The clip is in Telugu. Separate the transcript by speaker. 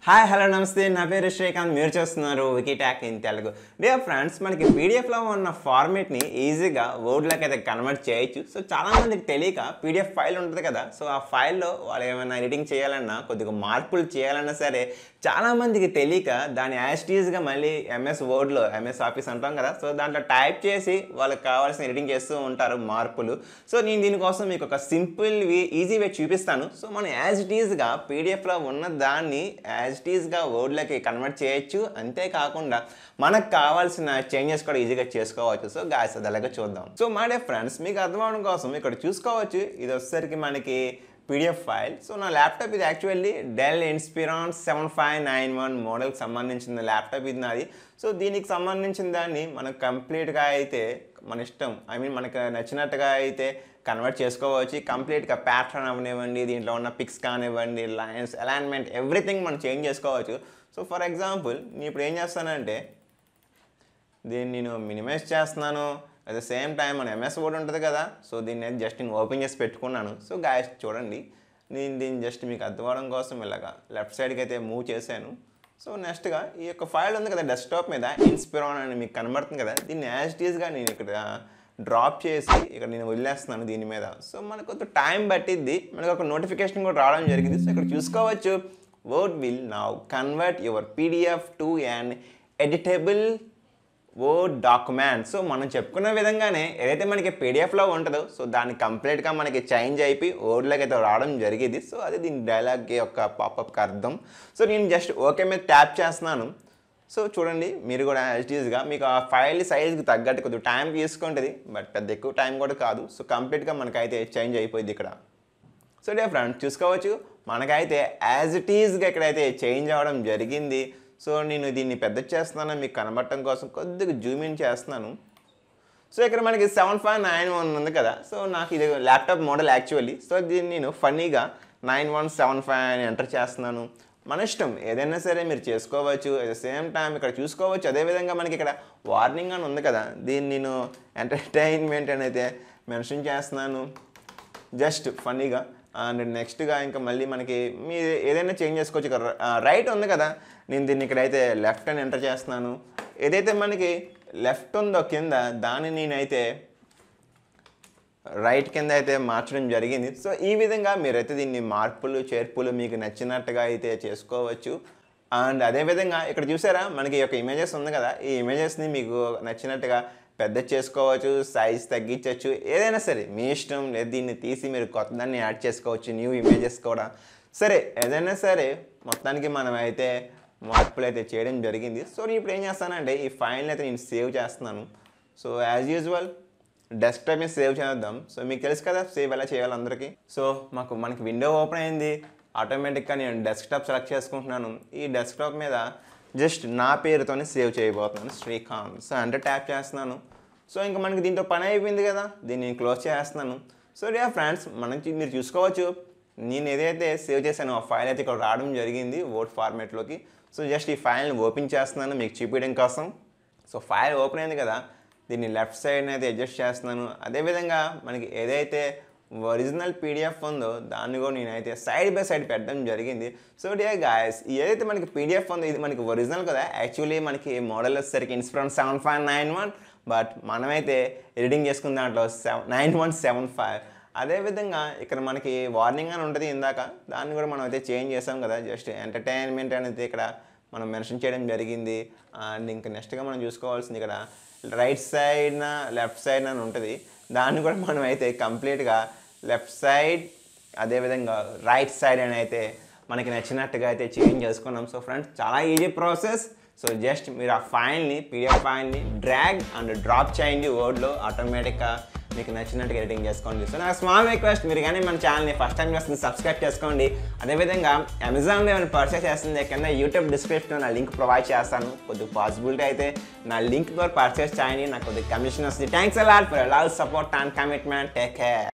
Speaker 1: హాయ్ హలో నమస్తే నా పేరు శ్రీకాంత్ మీరు చూస్తున్నారు wiki talk in Telugu dear friends మనకి పీడిఎఫ్లో ఉన్న ఫార్మేట్ని ఈజీగా వర్డ్లోకి అయితే కన్వర్ట్ చేయొచ్చు సో చాలామందికి తెలియక పీడిఎఫ్ ఫైల్ ఉంటుంది కదా సో ఆ ఫైల్లో వాళ్ళు ఏమైనా ఎడిటింగ్ చేయాలన్నా కొద్దిగా మార్పులు చేయాలన్నా సరే చాలామందికి తెలియక దాన్ని యాజ్ టీజ్గా మళ్ళీ ఎంఎస్ వర్డ్లో ఎంఎస్ ఆఫీస్ అంటాం కదా సో దాంట్లో టైప్ చేసి వాళ్ళకి కావాల్సిన ఎడిటింగ్ చేస్తూ ఉంటారు మార్పులు సో నేను దీనికోసం మీకు ఒక సింపుల్ ఈజీ వే చూపిస్తాను సో మనం యాజ్ టీజ్గా పీడిఎఫ్లో ఉన్న దాన్ని యాజ్ టీజ్గా వర్డ్లోకి కన్వర్ట్ చేయొచ్చు అంతేకాకుండా మనకు కావాల్సిన చేంజెస్ కూడా ఈజీగా చేసుకోవచ్చు సో గాయస్ అది అలాగే చూద్దాం సో మా డే ఫ్రెండ్స్ మీకు అర్థం అవడం కోసం ఇక్కడ చూసుకోవచ్చు ఇది వచ్చేసరికి మనకి పీడిఎఫ్ ఫైల్ సో నా ల్యాప్టాప్ ఇది యాక్చువల్లీ డెల్ ఇన్స్పిరాన్ 7591 మోడల్కి సంబంధించిన ల్యాప్టాప్ ఇది నాది సో దీనికి సంబంధించిన దాన్ని మనం కంప్లీట్గా అయితే మన ఇష్టం మనకు నచ్చినట్టుగా అయితే కన్వర్ట్ చేసుకోవచ్చు కంప్లీట్గా ప్యాటర్న్ అవనివ్వండి దీంట్లో ఉన్న పిక్స్ కానివ్వండి లైన్స్ అలైన్మెంట్ ఎవ్రీథింగ్ మనం చేంజ్ చేసుకోవచ్చు సో ఫర్ ఎగ్జాంపుల్ నేను ఇప్పుడు ఏం చేస్తానంటే దీన్ని నేను మినిమైజ్ చేస్తున్నాను అట్ ద సేమ్ టైం మన ఎంఎస్ వర్డ్ ఉంటుంది కదా సో దీన్ని అయితే జస్ట్ నేను ఓపెన్ చేసి పెట్టుకున్నాను సో గాయస్ చూడండి నేను దీన్ని జస్ట్ మీకు అర్థం అవడం కోసం ఇలాగా లెఫ్ట్ సైడ్కి అయితే మూవ్ చేశాను సో నెక్స్ట్గా ఈ యొక్క ఫైల్ ఉంది కదా డెస్క్టాప్ మీద ఇన్స్పిరాన్ అని మీకు కనబడుతుంది కదా దీన్ని యాజ్ టీజ్గా నేను ఇక్కడ డ్రాప్ చేసి ఇక్కడ నేను వదిలేస్తున్నాను దీని మీద సో మనకు కొంత టైం పట్టిద్ది మనకు ఒక నోటిఫికేషన్ కూడా రావడం జరిగింది సో ఇక్కడ చూసుకోవచ్చు word will now convert your PDF to an editable word document so మనం చెప్పుకున్న విధంగానే ఏదైతే మనకి పీడిఎఫ్లో ఉంటుందో సో దాన్ని కంప్లీట్గా మనకి చేంజ్ అయిపోయి వర్డ్లోకి అయితే రావడం జరిగింది సో అది దీని డైలాగ్ యొక్క పాపప్కి అర్థం సో నేను జస్ట్ ఓకే మీద ట్యాప్ చేస్తున్నాను సో చూడండి మీరు కూడా యాజ్ ఈజ్గా మీకు ఆ ఫైల్ సైజ్కి తగ్గట్టు కొద్దిగా టైం తీసుకుంటుంది బట్ పెద్ద ఎక్కువ టైం కూడా కాదు సో కంప్లీట్గా మనకైతే చేంజ్ అయిపోయింది ఇక్కడ సో డే ఫ్రెండ్స్ చూసుకోవచ్చు మనకైతే యాజ్ ఇట్ ఈజ్గా ఇక్కడైతే చేంజ్ అవ్వడం జరిగింది సో నేను దీన్ని పెద్ద చేస్తున్నాను మీకు కనబడటం కోసం కొద్దిగా జూమ్ ఇన్ చేస్తున్నాను సో ఇక్కడ మనకి 7591 ఉంది కదా సో నాకు ఇది ల్యాప్టాప్ మోడల్ యాక్చువల్లీ సో దీన్ని నేను ఫన్నీగా 9175 అని ఎంటర్ చేస్తున్నాను మన ఇష్టం ఏదైనా సరే మీరు చేసుకోవచ్చు అట్ ద సేమ్ టైం ఇక్కడ చూసుకోవచ్చు అదేవిధంగా మనకి ఇక్కడ వార్నింగ్ అని ఉంది కదా దీన్ని నేను ఎంటర్టైన్మెంట్ అని అయితే మెన్షన్ చేస్తున్నాను జస్ట్ ఫన్నీగా అండ్ నెక్స్ట్గా ఇంకా మళ్ళీ మనకి మీరు ఏదైనా చేంజ్ చేసుకోవచ్చు ఇక్కడ రైట్ ఉంది కదా నేను దీన్ని ఇక్కడైతే లెఫ్ట్ అని ఎంటర్ చేస్తున్నాను ఏదైతే మనకి లెఫ్ట్ ఉందో కింద దాన్ని నేనైతే రైట్ కింద అయితే మార్చడం జరిగింది సో ఈ విధంగా మీరైతే దీన్ని మార్పులు చేర్పులు మీకు నచ్చినట్టుగా అయితే చేసుకోవచ్చు అండ్ అదేవిధంగా ఇక్కడ చూసారా మనకి ఈ యొక్క ఇమేజెస్ ఉంది కదా ఈ ఇమేజెస్ని మీకు నచ్చినట్టుగా పెద్ద చేసుకోవచ్చు సైజ్ తగ్గించవచ్చు ఏదైనా సరే మీ ఇష్టం లేదు దీన్ని తీసి మీరు కొత్త దాన్ని యాడ్ చేసుకోవచ్చు న్యూ ఇమేజెస్ కూడా సరే ఏదైనా సరే మొత్తానికి మనం అయితే మార్పులు అయితే చేయడం జరిగింది సో నేను ఇప్పుడు ఏం చేస్తానంటే ఈ ఫైల్ని అయితే నేను సేవ్ చేస్తున్నాను సో యాజ్ యూజువల్ డెస్క్టాప్ మీద సేవ్ చేద్దాం సో మీకు తెలుసు కదా సేవ్ ఎలా చేయాలి అందరికీ సో మనకి విండో ఓపెన్ అయింది ఆటోమేటిక్గా నేను డెస్క్టాప్ సెలెక్ట్ చేసుకుంటున్నాను ఈ డెస్క్టాప్ మీద జస్ట్ నా పేరుతోనే సేవ్ చేయబోతున్నాను శ్రీకాంత్ సో అంటే ట్యాప్ చేస్తున్నాను సో ఇంకా మనకి దీంతో పని అయిపోయింది కదా దీన్ని నేను క్లోజ్ చేస్తున్నాను సో డియర్ ఫ్రెండ్స్ మనకి మీరు చూసుకోవచ్చు నేను ఏదైతే సేవ్ చేశానో ఆ ఫైల్ అయితే ఇక్కడ రావడం జరిగింది వర్డ్ ఫార్మేట్లోకి సో జస్ట్ ఈ ఫైల్ని ఓపెన్ చేస్తున్నాను మీకు చూపించడం కోసం సో ఫైల్ ఓపెన్ అయింది కదా దీన్ని లెఫ్ట్ సైడ్ని అయితే అడ్జస్ట్ చేస్తున్నాను అదేవిధంగా మనకి ఏదైతే ఒరిజినల్ పీడిఎఫ్ ఉందో దాన్ని కూడా నేనైతే సైడ్ బై సైడ్ పెట్టడం జరిగింది సో డియర్ గాయస్ ఏదైతే మనకి పీడిఎఫ్ ఉందో ఇది మనకి ఒరిజినల్ కదా యాక్చువల్లీ మనకి మోడల్ వచ్చేసరికి ఇన్స్పిరాన్ 7591 బట్ మనమైతే ఎడిటింగ్ చేసుకున్న దాంట్లో 9175 అదేవిధంగా ఇక్కడ మనకి వార్నింగ్ అని ఉంటుంది ఇందాక దాన్ని కూడా మనం అయితే చేంజ్ చేసాం కదా జస్ట్ ఎంటర్టైన్మెంట్ అనేది ఇక్కడ మనం మెన్షన్ చేయడం జరిగింది అండ్ ఇంకా నెక్స్ట్గా మనం చూసుకోవాల్సింది ఇక్కడ రైట్ సైడ్న లెఫ్ట్ సైడ్ అని ఉంటుంది దాన్ని కూడా మనం అయితే కంప్లీట్గా లెఫ్ట్ సైడ్ అదేవిధంగా రైట్ సైడ్ అని అయితే మనకి నచ్చినట్టుగా అయితే చేంజ్ చేసుకున్నాం సో ఫ్రెండ్స్ చాలా ఈజీ ప్రాసెస్ సో జస్ట్ మీరు ఆ ఫైల్ని పీడిఎఫ్ ఫైల్ని డ్రాగ్ అండ్ డ్రాప్ చేయండి వర్డ్లో ఆటోమేటిక్గా మీకు నచ్చినట్టుగా ఎడిటింగ్ చేసుకోండి సో నాకు స్మాల్ రిక్వెస్ట్ మీరు కానీ మన ఛానల్ని ఫస్ట్ టైం చేస్తుంది సబ్స్క్రైబ్ చేసుకోండి అదేవిధంగా అమెజాన్లో ఏమైనా పర్చేస్ చేస్తుంది కింద యూట్యూబ్ డిస్క్రిప్షన్లో నా లింక్ ప్రొవైడ్ చేస్తాను కొద్దిగా పాసిబిలిటీ అయితే నా లింక్ ద్వారా పర్చేస్ చేయండి నాకు కొద్దిగా కమిషన్ వస్తుంది thanks a lot for love support and commitment take care